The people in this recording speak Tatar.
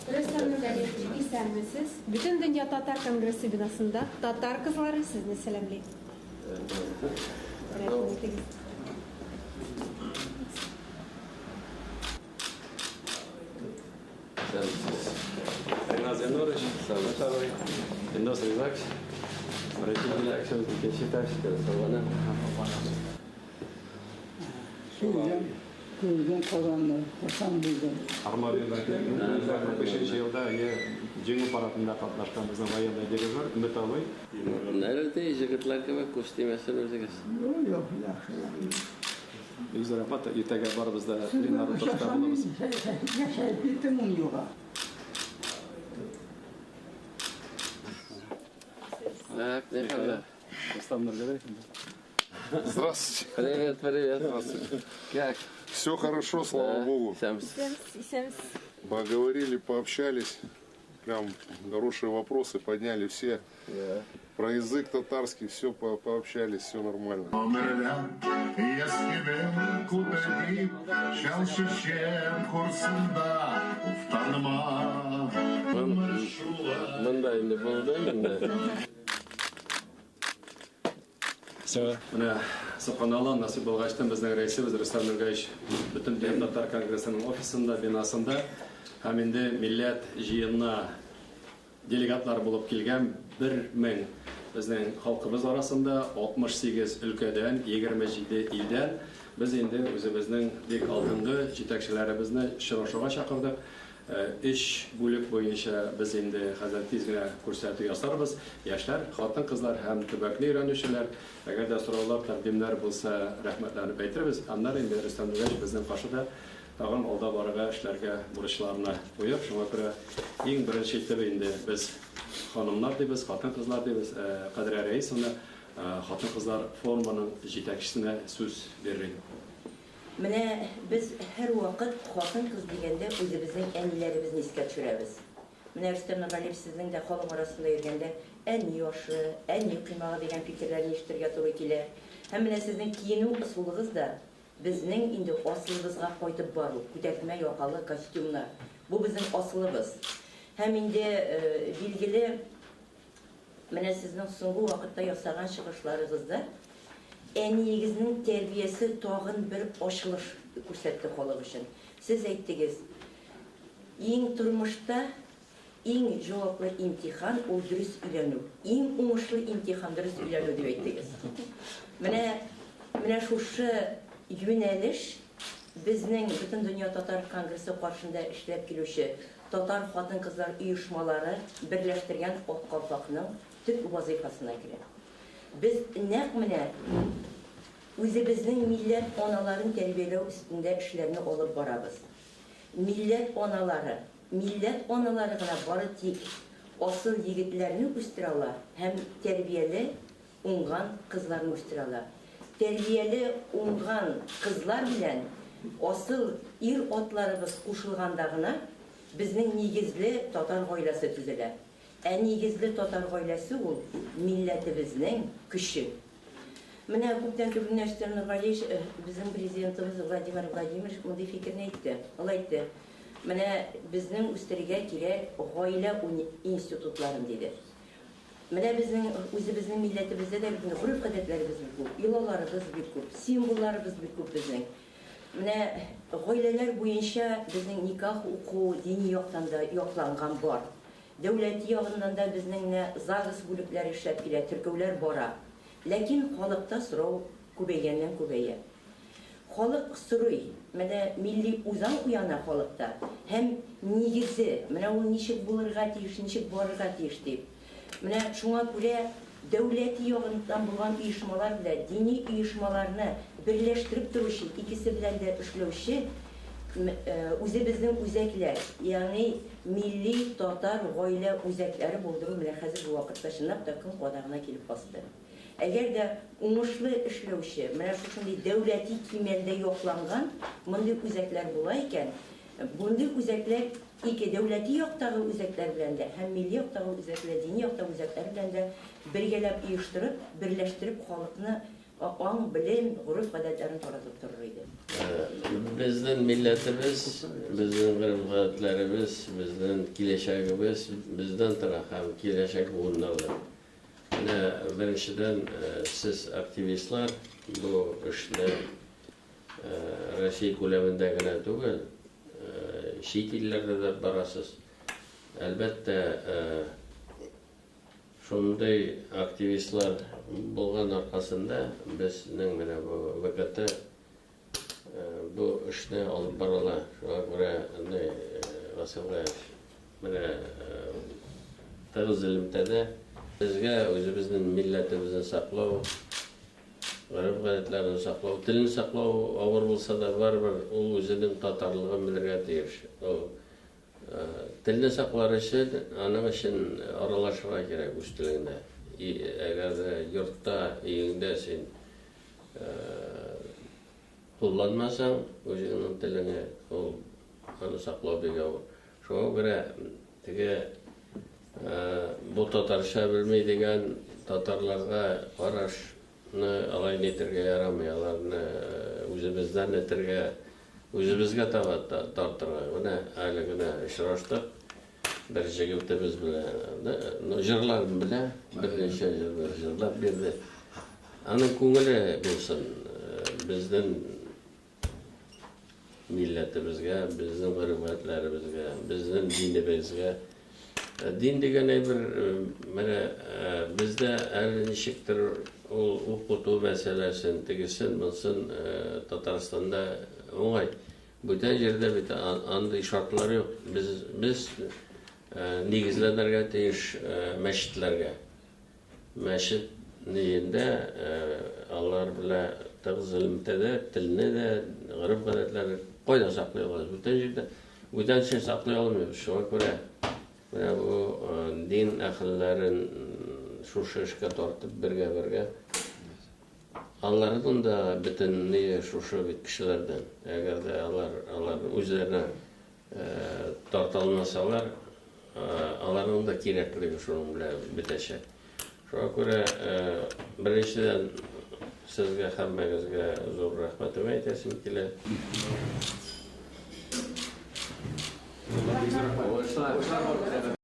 Rüstem Nurgaliyevich, исәнмесез? Bütün Dünya Tatar Kongresi binasında Tatar kızları sizni selamlayın. Ренат Зинович, Савлатовой, Индос Рязакс, Маратин Аксион, Кенчиташ, Салвана. Köyden kazandı, Hasan Bey'den. Armadil'den 5. yılda жеңүү парадында катнашкан биздин военный дегиз бар, Үмүт абай. Nerede жигитлерге бе костюмасын өзүгүз? Yok, yaxşı. Үздөр апат итеге барыбыз да Ленар Утуртта болобуз. Yaşayıp bittim onu yoğa. Так, не хабар. Рустам Нургалиев. Здравствуйте. Привет, привет. Здравствуйте. Как? Все хорошо, слава Богу. İsəmsiz. Поговорили, пообщались. Прям хорошие вопросы подняли все. Про язык татарский все пообщались, все нормально. Мындай эмне болду эмне? Все. Мына Суканалан насип болгачтан биздин рейсибиз Рустам Нургалиевич бүтүн Татар конгрессинин офисинда, бинасында һәм инде милләт җыенына делегатлар булып килгән 1000 безнең халкыбыз арасында 68 өлкәдән 27 илдән без инде үзебезнең бик алдынгы җитәкчеләребезне очрашуга чакырдык. 3 бүлек буенча без инде хәзер тиз генә күрсәтү ясарбыз. Яшьләр, хатын-кызлар һәм төбәкне өйрәнүчеләр, әгәр дә сораулар, тәкъдимнәр булса, рәхмәтләрне әйтербез. Аннары инде Рөстәм Нургалиевич безнең каршыда тагын алда барырга эшләргә бурычларына куеп, шуңа күрә иң беренче итеп инде без ханымнар дибез, хатын-кызлар дибез, Кадир Рәисовна хатын-кызлар форумының җитәкчесенә сүз бирер. Менә без һәр вакыт хатын-кыз дигәндә үзебезнең әниләребезне искә төшерәбез. Менә Рөстәм Нургалиев сезнең дә халык арасында йөргәндә әни яшы, әни кыймагы дигән фикерләрне ишетергә туры килә. Һәм менә сезнең киенү ысулыгыз да безнең инде асылыбызга кайтып бару, күтәртмә якалы костюмнар. Бу безнең асылыбыз. Һәм инде билгеле менә сезнең соңгы вакытта ясаган чыгышларыгызда әниегезнең тәрбиясе тагын бер ачылыш күрсәтте халык өчен. Сез әйттегез, иң тормышта иң җаваплы имтихан ул дөрес өйләнү. Иң уңышлы имтихан дөрес өйләнү дип әйттегез. Менә шушы юнәлеш безнең Бөтен дөнья татар конгрессы каршында эшләп килүче татар хатын-кызлар оешмалары берләштергән ак калпакның төп вазифасына керә. Biz nәкъ менә үзебезнең милләт аналарын тәрбияләү өстендә эшләрне алып барабыз. Милләт аналары гына бары тик асыл егетләрне үстерәләр һәм тәрбияле уңган кызларны үстерәләр. Тәрбияле уңган кызлар белән асыл ир атларыбыз кушылганда гына безнең нигезле татар гаиләсе төзелә. Нигезле татар гаиләсе ул милләтебезнең көче. Менә күптән түгел Рөстәм Нургалиевич безнең президентыбыз Владимир Владимирович мондый фикерне әйтте. Ул әйтте: "Менә безнең үстергә кирәк гаилә институтларын" диде. Менә безнең үзебезнең милләтебездә дә гөреф-гадәтләребез бик күп, йолаларыбыз бик күп, символларыбыз бик күп безнең. Менә гаиләләр буенча безнең никах уку дини яктан да якланган бар. Дәүләти ягыннан да безнең ЗАГС бүлекләре эшләп килә, теркәүләр бара. Ләкин халыкта сорау күбәйгәннән күбәя. Халык сорый, менә милли үзаң уяна халыкта. Һәм нигезе, менә ул ничек булырга тиеш, ничек барырга тиеш дип. Менә шуңа күрә дәүләти ягыннан булган оешмалар белән дини оешмаларны берләштереп торучы, икесе белән дә эшләүче үзебезнең үзәкләр, ягъни милли татар гаилә үзәкләре булдыру менә хәзер бу вакытта чынлап та көн кадагына килеп басты. Әгәр дә уңышлы эшләүче, менә шушындый дәүләти кимәлдә якланган мондый үзәкләр була икән, мондый үзәкләр ике дәүләти яктагы үзәкләр белән дә һәм милли яктагы үзәкләр, дини яктагы үзәкләр белән дә бергәләп оештырып, берләштереп халыкны Аң білім, ғұрып ғадатларын таратып тұрыр иде. Bizden milletimiz, bizden kırmızılarımız, bizden kileşakımız, bizden tarafım kileşak bunlardır. Birinciden siz aktivistler bu işte Rusya kuleminde gene değil, şiit illerde de barasız. Elbette şunday aktivistler bulgan arkasında bizning mana bu vakitda bu ishni olib borala. Shunga ko'ra masalan mana tig'iz ilmda bizga o'zimizning millatimizni saqlov, g'arib-g'adatlarni saqlov, tilni saqlov og'ir bo'lsa da baribir u o'zining tatarligini bildirga turish. Tilni saqlash uchun ana uchun aralashishga kerak o'z tilingda. Agar yurtda uyingda sen kullanmasan, o'zingning tilini uni saqlab bergan. Shunga ko'ra bu tatarcha bilmaydigan tatarlarga qarashni alayni etirga yaramay, ularni o'zimizdan etirga, o'zimizga tortirga. Buni haligina uchrashdik. Bir jigitimiz bilan, jırlar bilan bir necha jırlab berdi. Aning ko'ngili bo'lsin, bizning millatimizga, bizning g'ariblarimizga, bizning dinimizga. Din degan bir mana bizda nechikdir o'qutuv masalasini tegisin, bo'lsin Tataristonda o'ng'ay. Butun yerda bitta anday shartlar yo'q. Biz negizlanarga tegish masjidlarga. Masjidni endi Alloh bilan tig'iz ilmda tilni de g'arib-g'adatlarni qo'yda saqlay olamiz. Butun yerda bundan sen saqlay olmaymiz. Shunga ko'ra mana bu din ahllarin shu ishga tortib birga Allah'ın da bütün şu kişilerden, eğer de Allah üzerine tartılmasalar, Allah'ın da gerekli şunun bile bitecek. Şuna göre birinciden sizge hammangizga zo'r rahmatimi aytasim keladi.